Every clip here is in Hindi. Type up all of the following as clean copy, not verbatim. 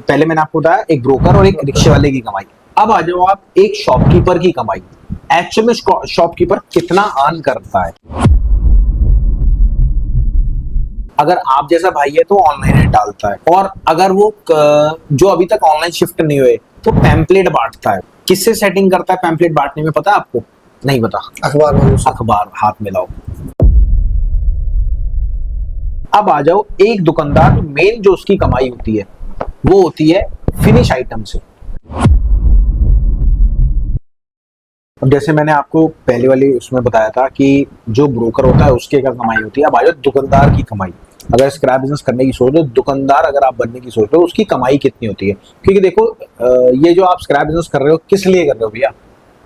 पहले मैंने आपको बताया एक ब्रोकर और एक रिक्शे वाले की कमाई। अब आ जाओ आप एक शॉपकीपर की कमाई। एक्चुअल में शॉपकीपर कितना अर्न करता है? अगर आप जैसा भाई है तो ऑनलाइन रेट डालता है, और अगर वो जो अभी तक ऑनलाइन शिफ्ट नहीं हुए तो पैम्पलेट बांटता है। किससे सेटिंग करता है पैम्पलेट बांटने में, पता है आपको? नहीं पता? अखबार हाथ में लाओ। अब आ जाओ एक दुकानदार, मेन जो उसकी कमाई होती है वो होती है फिनिश आइटम से। अब जैसे मैंने आपको पहले वाली उसमें बताया था कि जो ब्रोकर होता है उसके क्या कमाई होती है। अब आ जाओ दुकानदार की कमाई। अगर स्क्रैप बिजनेस करने की सोच रहे हो, दुकानदार अगर आप बनने की सोच रहे हो, उसकी कमाई कितनी होती है? क्योंकि देखो ये जो आप स्क्रैप बिजनेस कर रहे हो किस लिए कर रहे हो भैया?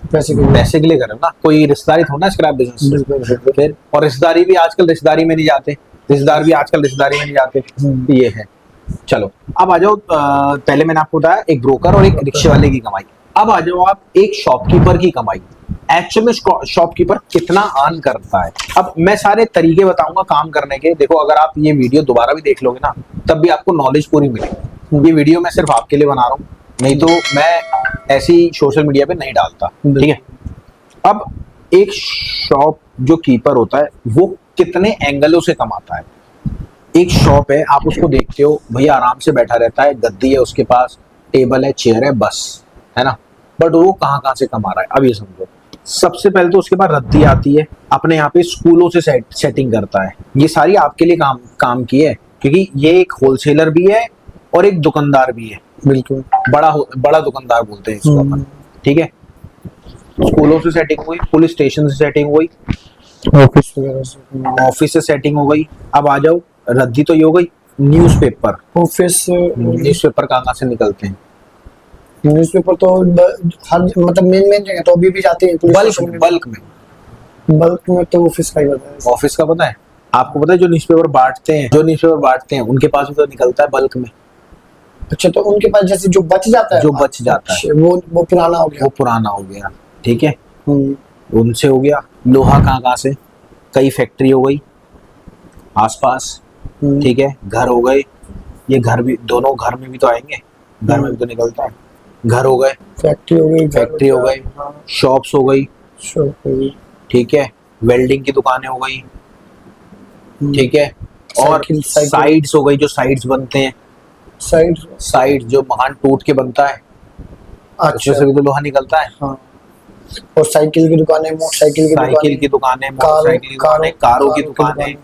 पैसे के लिए कर रहे हो ना। कोई रिश्तेदारी थोड़ा ना स्क्रैप बिजनेस फिर। और रिश्तेदारी भी आजकल रिश्तेदारी में नहीं जाते, रिश्तेदार भी आजकल रिश्तेदारी में नहीं जाते। ये है। चलो अब आ जाओ पहले मैंने आपको बताया एक ब्रोकर और एक रिक्शे वाले की कमाई। अब आ जाओ आप एक शॉपकीपर की कमाई। एक्चुअल में शॉपकीपर कितना अर्न करता है? अब मैं सारे तरीके बताऊंगा काम करने के। देखो अगर आप ये वीडियो दोबारा भी देख लोगे ना तब भी आपको नॉलेज पूरी मिलेगी। ये वीडियो मैं सिर्फ आपके लिए बना रहा हूँ, नहीं तो मैं ऐसी सोशल मीडिया पे नहीं डालता, ठीक है? अब एक शॉप जो कीपर होता है वो कितने एंगलों से कमाता है? एक शॉप है, आप उसको देखते हो, भैया आराम से बैठा रहता है, गद्दी है उसके पास, टेबल है, चेयर है, बस, है ना। बट वो कहाँ कहाँ से कमा रहा है अब ये समझो। सबसे पहले तो उसके पास रद्दी आती है, अपने यहाँ पे स्कूलों से सेटिंग करता है। ये सारी आपके लिए काम की है, क्योंकि ये एक होलसेलर भी है और एक दुकानदार भी है। बिल्कुल बड़ा दुकानदार बोलते हैं इसको अपन, ठीक है। स्कूलों से सेटिंग हुई, पुलिस स्टेशन से सेटिंग हुई, ऑफिस से सेटिंग हो गई। अब आ जाओ रद्दी तो ये हो गई। न्यूज़पेपर, ऑफिस न्यूज़पेपर कहाँ से निकलते हैं? न्यूज़पेपर तो हर मतलब मेन जगह तो अभी भी जाते हैं। बल्क में तो ऑफिस का ही पता है। ऑफिस का पता है आपको? पता है जो न्यूज़पेपर बांटते हैं उनके पास भी तो निकलता है बल्क में। अच्छा, तो उनके पास जैसे जो बच जाता है वो पुराना हो गया, ठीक है। उनसे हो गया। लोहा कहाँ से? कई फैक्ट्री हो गई आसपास, ठीक है। घर हो गए, ये घर भी दोनों घर में भी तो आएंगे, घर में भी तो निकलता है। घर हो गए, फैक्ट्री हो गई, शॉप्स हो गई, ठीक है। वेल्डिंग की दुकानें हो गई, ठीक है। और साइड्स हो गई, जो साइड्स बनते हैं, साइड जो मकान टूट के बनता है, उसमें से भी तो लोहा निकलता है। हाँ। और साइकिल की दुकानें, मोटरसाइकिल की दुकानें, मोटरसाइकिल की दुकानें, कारों की दुकानें,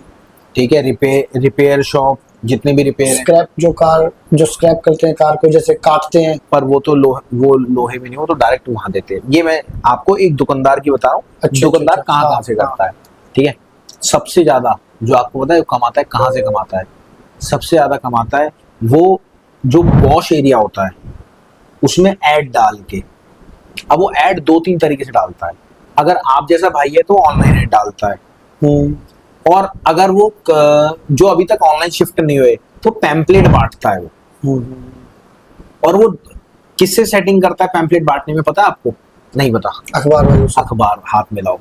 ठीक है। रिपेयर शॉप, जितने भी रिपेयर स्क्रैप जो स्क्रैप करते हैं कार को, जैसे काटते हैं, पर वो तो लोहे में नहीं, वो तो डायरेक्ट वहां देते हैं। ये मैं आपको एक दुकानदार की बता रहा हूँ। दुकानदार कहाँ से करता है, ठीक है। सबसे ज्यादा जो आपको पता है कमाता है, कहाँ से कमाता है? सबसे ज्यादा कमाता है वो जो पॉश एरिया होता है उसमें ऐड डाल के। अब वो ऐड 2-3 तरीके से डालता है। अगर आप जैसा भाई है तो ऑनलाइन ऐड डालता है, और अगर वो जो अभी तक ऑनलाइन शिफ्ट नहीं हुए तो पैम्पलेट बांटता है वो। और वो किससे सेटिंग करता है पैम्पलेट बांटने में, पता है आपको? नहीं पता? अखबार हाथ में लाओ।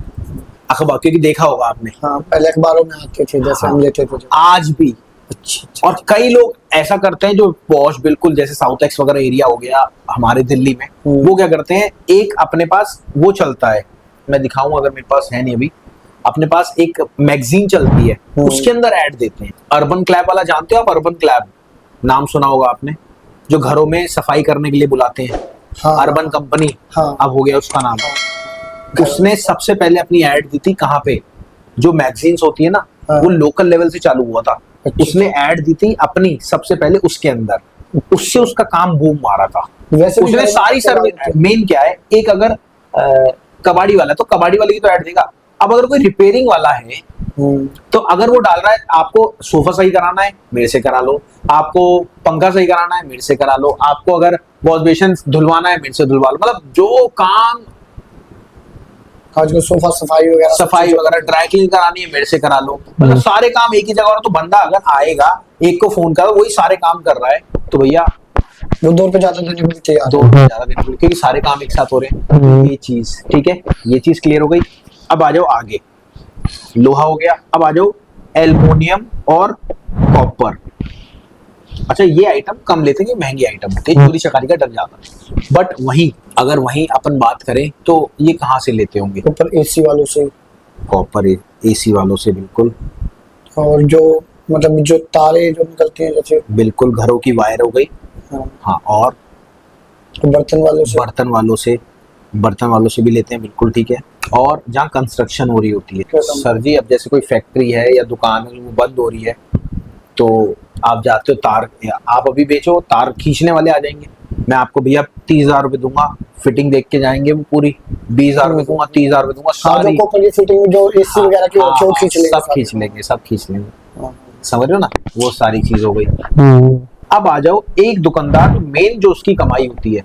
अखबार, क्योंकि देखा होगा आपने। हाँ, पहले अखबारों में आते थे जैसे हम लेते थे आज भी। अच्छा। और कई लोग ऐसा करते हैं जो पॉश बिल्कुल जैसे साउथ एक्स वगैरह एरिया हो गया हमारे दिल्ली में, वो क्या करते हैं, एक अपने पास वो चलता है, मैं दिखाऊंगा अगर मेरे पास है नहीं अभी, अपने पास एक मैगजीन चलती है, उसके अंदर ऐड देते हैं। अर्बन क्लैब वाला जानते हो आप? अर्बन क्लैब नाम सुना होगा आपने, जो घरों में सफाई करने के लिए बुलाते हैं। हाँ, अर्बन कंपनी, हाँ, अब हो गया उसका नाम। हाँ, उसने सबसे पहले अपनी ऐड दी थी कहाँ पे? जो मैगजीन्स होती है ना, हाँ, वो लोकल लेवल से चालू हुआ था। अच्छा। उसने ऐड दी थी अपनी सबसे पहले उसके अंदर, उससे उसका काम बूम मारा था। वैसे उसने सारी सर्विस, मेन क्या है, एक अगर कबाड़ी वाला है तो कबाड़ी वाले की तो ऐड देगा। अब अगर कोई रिपेयरिंग वाला है तो अगर वो डाल रहा है आपको सोफा सही कराना है, मेरे से करा लो। आपको पंखा सही कराना है, मेरे से करा लो। आपको अगर वॉश बेसिन धुलवाना है, मेरे से धुलवा लो। मतलब जो काम आजकल सोफा सफाई वगैरह ड्राई क्लीन करानी है, मेरे से करा लो। मतलब सारे काम एक ही जगह। और तो बंदा अगर आएगा, एक को फोन करो, वही सारे काम कर रहा है, तो भैया वो 2 रुपए ज्यादा देने को चाहिए, 2 रुपए ज्यादा देने को, क्योंकि सारे काम एक साथ हो रहे हैं। ये चीज ठीक है, ये चीज क्लियर हो गई। अब आ जाओ आगे, लोहा हो गया। अब आ जाओ एल्युमिनियम और कॉपर। अच्छा ये आइटम कम लेते हैं, ये महंगी आइटम होती है, चोरी चकारी का डर ज्यादा है। बट वहीं अगर वहीं अपन बात करें तो ये कहाँ से लेते होंगे? ऊपर एसी वालों से, कॉपर एसी वालों से, बिल्कुल और जो मतलब जो तारे जो निकलती हैं जैसे, बिल्कुल, घरों की वायर हो गई। हाँ, हाँ, और बर्तन वालों से, बर्तन वालों से भी लेते हैं, बिल्कुल ठीक है। और जहाँ कंस्ट्रक्शन हो रही होती है, क्या काम? सर जी अब जैसे कोई फैक्ट्री है या दुकान है वो बंद हो रही है, तो आप जाते हो तार, आप अभी बेचो, तार खींचने वाले आ जाएंगे, मैं आपको भैया 30,000 रुपये दूंगा, फिटिंग देख के जाएंगे वो पूरी, 20,000 रुपये दूंगा, 30,000 रुपये दूंगा, हाँ, जो सारी। कॉपर की फिटिंग जो एसी वगैरह की हाँ, होती है वो हाँ, खींच लेंगे सब सारी। खींच लेंगे, सब खींच लेंगे, हाँ, समझ रहे हो ना, वो सारी चीज हो गई। हम्म, अब आ जाओ, एक दुकानदार मेन जो उसकी कमाई होती है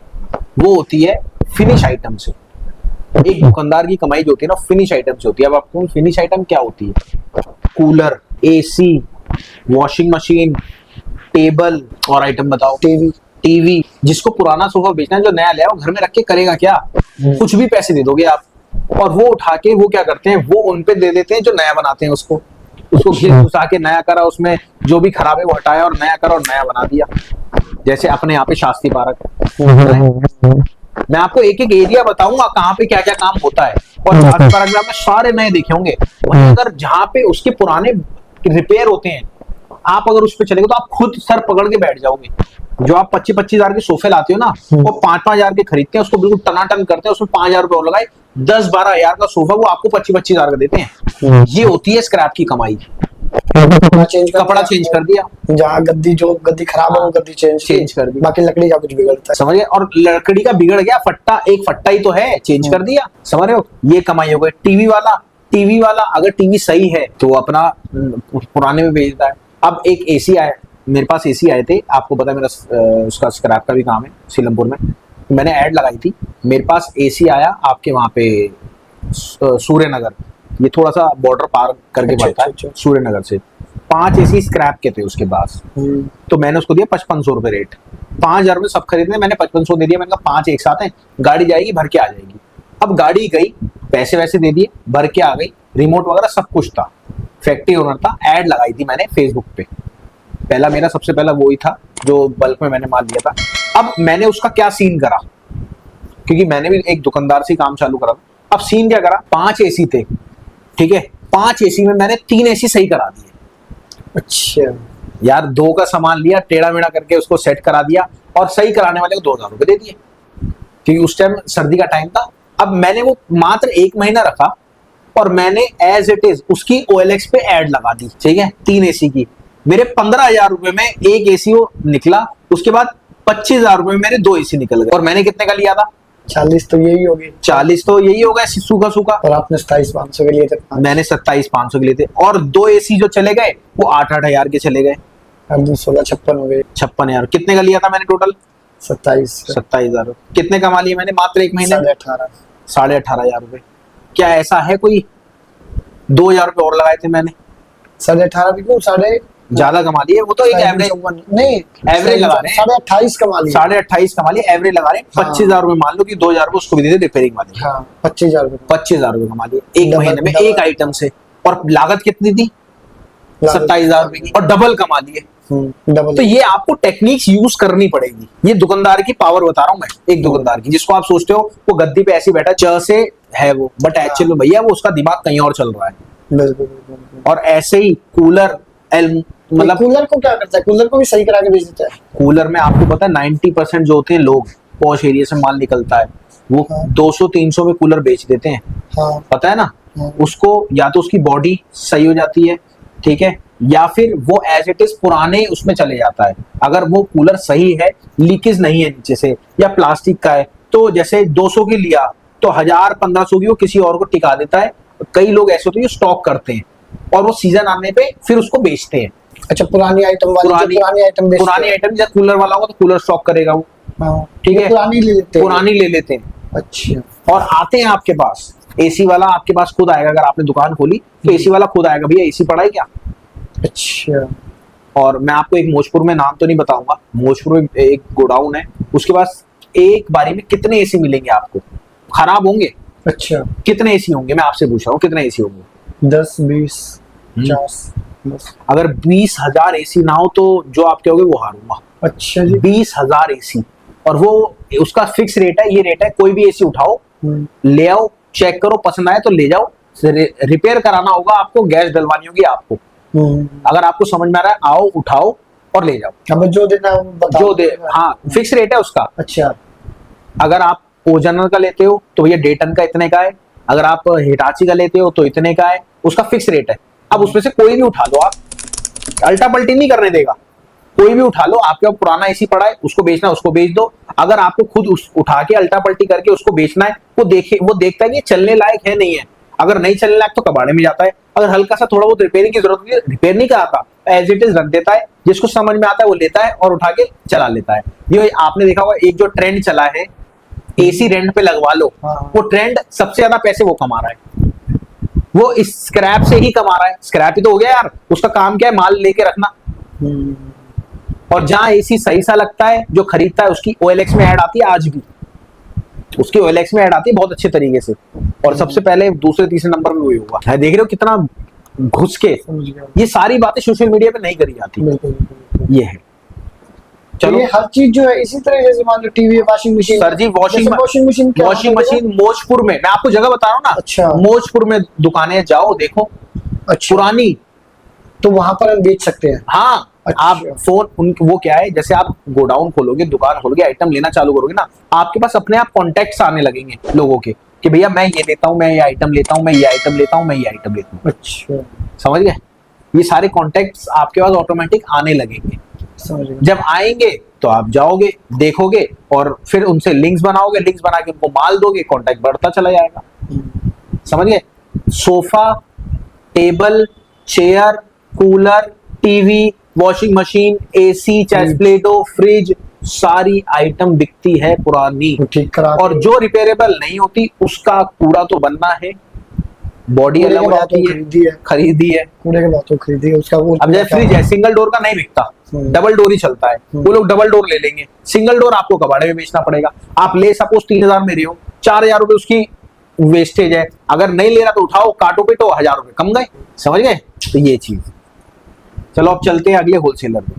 वो होती है फिनिश आइटम से। एक दुकानदार की कमाई जो होती है ना फिनिश आइटम से होती है। अब आपको फिनिश आइटम क्या होती है? Cooler, AC, washing machine, table, और आइटम बताओ। टीवी जिसको पुराना सोफा बेचना है, जो नया लिया वो घर में रख के करेगा क्या? कुछ भी पैसे दे दोगे आप, और वो उठा के वो क्या करते हैं, वो उन पे दे देते हैं जो नया बनाते हैं, उसको घिस घुसा के नया करा, उसमें जो भी खराब है वो हटाया और नया करा और नया बना दिया। जैसे अपने यहाँ पे शास्त्री पार्क है, मैं आपको एक एक एरिया बताऊंगा कहाँ पे क्या क्या काम होता है, और शास्त्री पार्क में आपने सारे नए देखे होंगे। वहीं अगर जहाँ पे उसके पुराने रिपेयर होते हैं, आप अगर उस पे चलेंगे तो आप खुद सर पकड़ के बैठ जाओगे। जो आप 25,000 के सोफे लाते हो ना, वो 5,000 के खरीदते हैं, उसको बिल्कुल टनाटन करते हैं, उसमें 5,000 रुपए और लगाए, 10-12,000 का सोफा वो आपको 25,000 का देते हैं। ये होती है स्क्रैप की कमाई। कपड़ा चेंज कर दिया, जहाँ गद्दी खराब है वो गद्दी चेंज कर दी, बाकी लकड़ी का कुछ बिगड़ता है, समझ गए? और लकड़ी का बिगड़ गया, एक फट्टा ही तो है, चेंज कर दिया, समझ रहे हो? ये कमाई हो गई। टीवी वाला अगर टीवी सही है तो वो अपना पुराने में बेचता है। अब एक एसी आया, मेरे पास एसी आए थे, आपको पता है मेरा उसका स्क्रैप का भी काम है सीलमपुर में, मैंने ऐड लगाई थी। मेरे पास एसी आया आपके वहां पे सूर्य नगर, ये थोड़ा सा बॉर्डर पार करके पड़ता है सूर्य नगर से। 5 एसी स्क्रैप के थे उसके पास, तो मैंने उसको दिया 5500 रुपए रेट। 5,000 रुपए सब खरीदने, मैंने 5500 दे दिया। मैंने कहा 5 एक साथ हैं, गाड़ी जाएगी भर के आ जाएगी। अब गाड़ी गई, पैसे वैसे दे दिए, भर के आ गई, रिमोट वगैरह सब कुछ था, फैक्ट्री ओनर था। ऐड लगाई थी मैंने फेसबुक पे, पहला मेरा सबसे पहला वो ही था जो बल्क में मैंने माल दिया था। अब मैंने उसका क्या सीन करा, क्योंकि मैंने भी एक दुकानदार से काम चालू करा था। अब सीन क्या करा, 5 एसी थे, ठीक है, 5 एसी में मैंने 3 एसी सही करा दिए। अच्छा यार, 2 का सामान लिया, टेढ़ा मेढ़ा करके उसको सेट करा दिया, और सही कराने वाले को 2,000 रुपए दे दिए, क्योंकि उस टाइम सर्दी का टाइम था। अब मैंने वो मात्र 1 महीना रखा, और मैंने एज इट इज उसकी OLX पे ऐड लगा दी, ठीक है, 3 एसी की। मेरे 15,000 रुपए में एक एसी वो निकला, उसके बाद 25,000 रुपए में मेरे 2 एसी निकल गए। और मैंने कितने का लिया था? 40 तो यही होगी, 40 तो यही होगा सूखा सूखा। और आपने 27,500 के लिए थे, मैंने 27,500 के लिए थे, और 2 एसी जो चले गए वो 8-8 हजार के चले गए, 16-56 हो गए। 56,000। कितने का लिया था मैंने टोटल? 27,000। कितने कमा लिए मैंने मात्र 1 महीने? 18,500। 18,500 रुपए। क्या ऐसा है कोई? 2,000 रुपए और लगाए थे मैंने, 18,500 भी क्यों, ज्यादा कमा लिए। वो तो एक एवरेज नहीं, एवरेज लगा रहे हैं, 28,500 कमा लिए, 28,500 कमा लिए, एवरेज लगा रहे हैं। 25,000 रुपए मान लो कि 2,000 रुपए उसको भी दे दे रिपेयरिंग वाले। हाँ, 25,000 रुपए, 25,000 रुपए कमा लिए एक महीने में, एक आइटम से। और लागत कितनी थी? 27,000 रुपए की, और डबल कमा लिए। डबल। तो ये आपको टेक्निक्स यूज करनी पड़ेगी। ये दुकानदार की पावर बता रहा हूं मैं, एक दुकानदार की, जिसको आप सोचते हो वो गद्दी पे ऐसे बैठा च से है वो, बट एक्चुअली में भैया वो उसका दिमाग कहीं और चल रहा है। बिल्कुल। और ऐसे ही कूलर, मतलब कूलर को क्या करता है, कूलर को भी सही करा के बेच देता है। कूलर में आपको पता है 90% जो होते हैं लोग, पॉश एरिया से माल निकलता है, वो 200-300 में कूलर बेच देते हैं। हाँ, पता है ना? हाँ। उसको या तो उसकी बॉडी सही हो जाती है, ठीक है, या फिर वो एज इट इज पुराने उसमें चले जाता है। अगर वो कूलर सही है, लीकेज नहीं है नीचे से, या प्लास्टिक का है, तो जैसे 200 की लिया तो 1,000-1,500 की वो किसी और को टिका देता है। कई लोग ऐसे होते हैं जो स्टॉक करते हैं, और वो सीजन आने पे फिर उसको बेचते हैं। अच्छा, पुरानी आइटम वाले, पुरानी आइटम जैसे कूलर वाला होगा तो कूलर स्टॉक करेगा वो, हाँ, ठीक है, पुरानी ले लेते हैं। अच्छा, और आते हैं आपके पास, एसी वाला आपके पास खुद आएगा। अगर आपने दुकान खोली तो एसी वाला खुद आएगा, भैया एसी पड़ा है क्या? अच्छा। और मैं आपको एक मोजपुर में, नाम तो नहीं बताऊंगा, मोजपुर में एक गोडाउन है, उसके पास एक बारी में कितने एसी मिलेंगे आपको, खराब होंगे। अच्छा, कितने एसी होंगे, मैं आपसे पूछ रहा हूँ, कितने एसी होंगे? 10, 20, 50। बस। अगर 20,000 एसी ना हो तो जो आप कहोगे वो हारूंगा। अच्छा जी। 20,000 एसी, और वो उसका फिक्स रेट है, ये रेट है, कोई भी एसी उठाओ, ले आओ, चेक करो, पसंद आए तो ले जाओ, रिपेयर कराना होगा आपको, गैस डलवानी होगी आपको, अगर आपको समझ में आ रहा है आओ उठाओ और ले जाओ। अब जो देना है वो बताओ। जो दे, हाँ फिक्स रेट है उसका। अच्छा। अगर आप ओजनर का लेते हो तो ये डेटन का इतने का है, अगर आप हिटाची का लेते हो तो इतने का है, उसका फिक्स रेट है। अब उसमें से कोई भी उठा लो, आप अल्टा पल्टी नहीं करने देगा, कोई भी उठा लो, आपके पास पुराना एसी पड़ा है, उसको बेचना है उसको बेच दो। अगर आपको खुद उठा के अल्टा पल्टी करके उसको बेचना है, वो देखता है कि चलने लायक है नहीं है, अगर नहीं चलने लायक तो कबाड़े में जाता है, अगर हल्का सा थोड़ा बहुत रिपेयरिंग की जरूरत है रिपेयर नहीं कराता, एज इट इज रख देता है, जिसको समझ में आता है वो लेता है और उठा के चला लेता है। ये आपने देखा होगा एक जो ट्रेंड चला है एसी रेंट पे लगवा लो, वो ट्रेंड सबसे ज्यादा पैसे वो कमा रहा है, वो इस स्क्रैप से ही कमा रहा है। स्क्रैप ही तो हो गया यार, उसका काम क्या है, माल लेके रखना। और जहां एसी सही सा लगता है, जो खरीदता है उसकी OLX में ऐड आती है, आज भी उसकी OLX में ऐड आती है बहुत अच्छे तरीके से, और सबसे पहले दूसरे तीसरे नंबर में वही हुआ है। देख रहे हो कितना घुस के, ये सारी बातें सोशल मीडिया पे नहीं करी जाती, ये है। चलो ये हर चीज जो है इसी तरह, जैसे मान लो टीवी, वॉशिंग मशीन। सर जी वॉशिंग मशीन मोजपुर में, मैं आपको जगह बता रहा हूँ ना। अच्छा। मोजपुर में दुकानें जाओ देखो, अच्छा। पुरानी, तो वहां पर हम बेच सकते हैं। हाँ। अच्छा। आप वो क्या है, जैसे आप गोडाउन खोलोगे, दुकान खोलोगे, आइटम लेना चालू करोगे ना, आपके पास अपने आप कॉन्टेक्ट्स आने लगेंगे लोगों के कि भैया मैं ये लेता हूँ, मैं ये आइटम लेता हूँ, मैं ये आइटम लेता हूँ, मैं ये आइटम लेता हूँ। अच्छा। समझ गए, ये सारे कॉन्टेक्ट्स आपके पास ऑटोमेटिक आने लगेंगे। समझ गए। जब आएंगे तो आप जाओगे, देखोगे, और फिर उनसे लिंक्स बनाओगे, लिंक्स बना के उनको माल दोगे, कॉन्टैक्ट बढ़ता चला जाएगा। समझ गए। Sofa, table, chair, cooler, TV, washing machine, AC, चाहे प्लेटो, फ्रिज, सारी आइटम बिकती है पुरानी, ठीक करा, और जो रिपेयरेबल नहीं होती उसका कूड़ा तो बनना है, बॉडी अलग हो जाती है, खरीदी है कूड़े के बाद तो खरीदी है उसका। वो अब जैसे फ्रिज है, सिंगल डोर का नहीं बिकता, डबल डोर ही चलता है, वो लोग डबल डोर ले लेंगे, सिंगल डोर आपको कबाड़े में बेचना पड़ेगा। आप ले सपोज 3,000 में रहे हो, 4,000 रुपए उसकी वेस्टेज है, अगर नहीं ले रहा तो उठाओ, काटो पीटो, 1,000 रुपए कम गए। समझ गए, तो ये चीज। चलो अब चलते हैं अगले होलसेलर में।